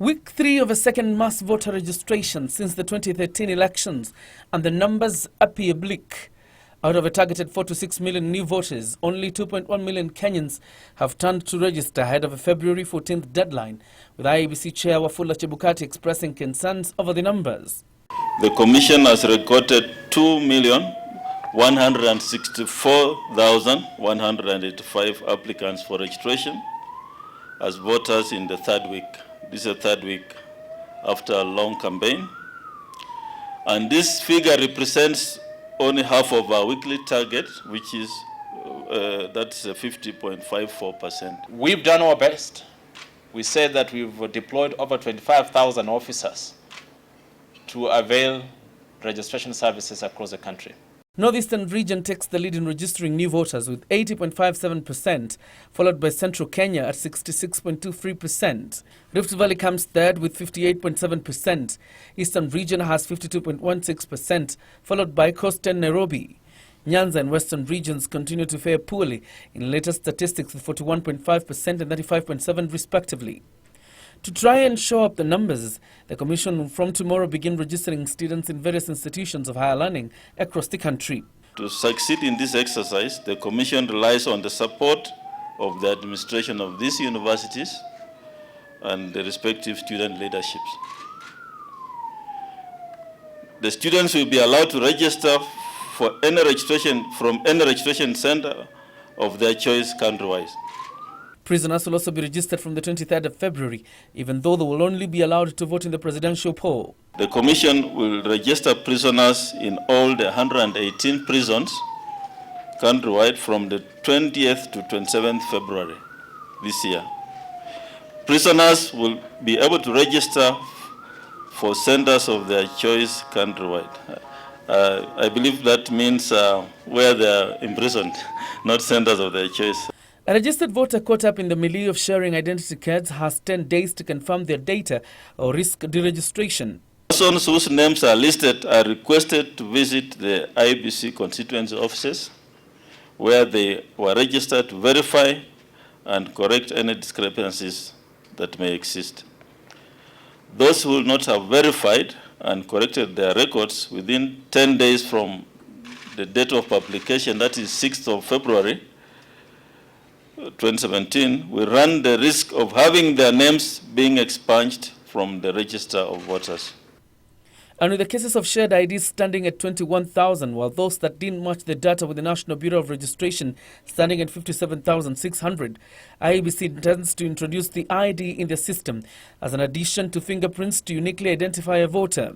Week 3 of a second mass voter registration since the 2013 elections, and the numbers appear bleak. Out of a targeted 4 to 6 million new voters, only 2.1 million Kenyans have turned to register ahead of a February 14th deadline, with IEBC Chair Wafula Chebukati expressing concerns over the numbers. The Commission has recorded 2,164,185 applicants for registration as voters in the third week. This is the third week after a long campaign. And this figure represents only half of our weekly target, which is that's 50.54%. We've done our best. We said that we've deployed over 25,000 officers to avail registration services across the country. Northeastern region takes the lead in registering new voters with 80.57%, followed by Central Kenya at 66.23%. Rift Valley comes third with 58.7%. Eastern region has 52.16%, followed by Coastal Nairobi. Nyanza and Western regions continue to fare poorly in latest statistics with 41.5% and 35.7% respectively. To try and show up the numbers, the Commission will from tomorrow begin registering students in various institutions of higher learning across the country. To succeed in this exercise, the Commission relies on the support of the administration of these universities and the respective student leaderships. The students will be allowed to register for any registration from any registration center of their choice countrywide. Prisoners will also be registered from the 23rd of February, even though they will only be allowed to vote in the presidential poll. The Commission will register prisoners in all the 118 prisons countrywide from the 20th to 27th February this year. Prisoners will be able to register for centers of their choice countrywide. I believe that means where they are imprisoned, not centers of their choice. A registered voter caught up in the milieu of sharing identity cards has 10 days to confirm their data or risk deregistration. Persons whose names are listed are requested to visit the IEBC constituency offices where they were registered to verify and correct any discrepancies that may exist. Those who will not have verified and corrected their records within 10 days from the date of publication, that is 6th of February, 2017, we run the risk of having their names being expunged from the register of voters. And with the cases of shared IDs standing at 21,000, while those that didn't match the data with the National Bureau of Registration standing at 57,600, IEBC intends to introduce the ID in the system as an addition to fingerprints to uniquely identify a voter.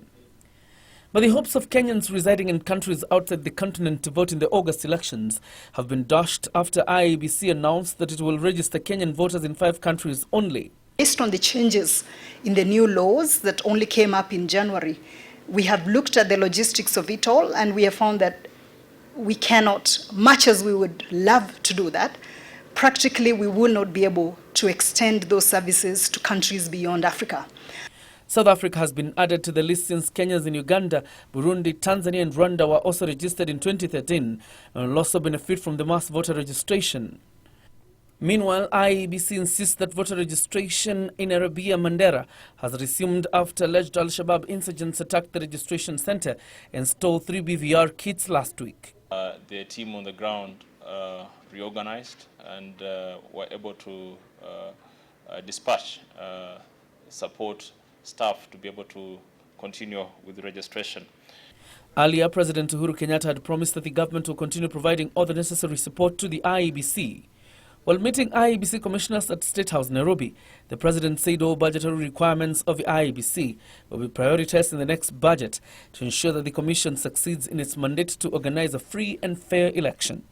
But the hopes of Kenyans residing in countries outside the continent to vote in the August elections have been dashed after IEBC announced that it will register Kenyan voters in 5 countries only. Based on the changes in the new laws that only came up in January, we have looked at the logistics of it all, and we have found that we cannot, much as we would love to do that, practically we will not be able to extend those services to countries beyond Africa. South Africa has been added to the list since Kenyans in Uganda, Burundi, Tanzania and Rwanda were also registered in 2013 and will also benefit from the mass voter registration. Meanwhile, IEBC insists that voter registration in Arabia Mandera has resumed after alleged Al-Shabaab insurgents attacked the registration center and stole 3 BVR kits last week. The team on the ground reorganized and were able to dispatch support staff to be able to continue with the registration. Earlier, President Uhuru Kenyatta had promised that the government will continue providing all the necessary support to the IEBC. While meeting IEBC commissioners at State House, Nairobi, the president said all budgetary requirements of the IEBC will be prioritized in the next budget to ensure that the commission succeeds in its mandate to organize a free and fair election.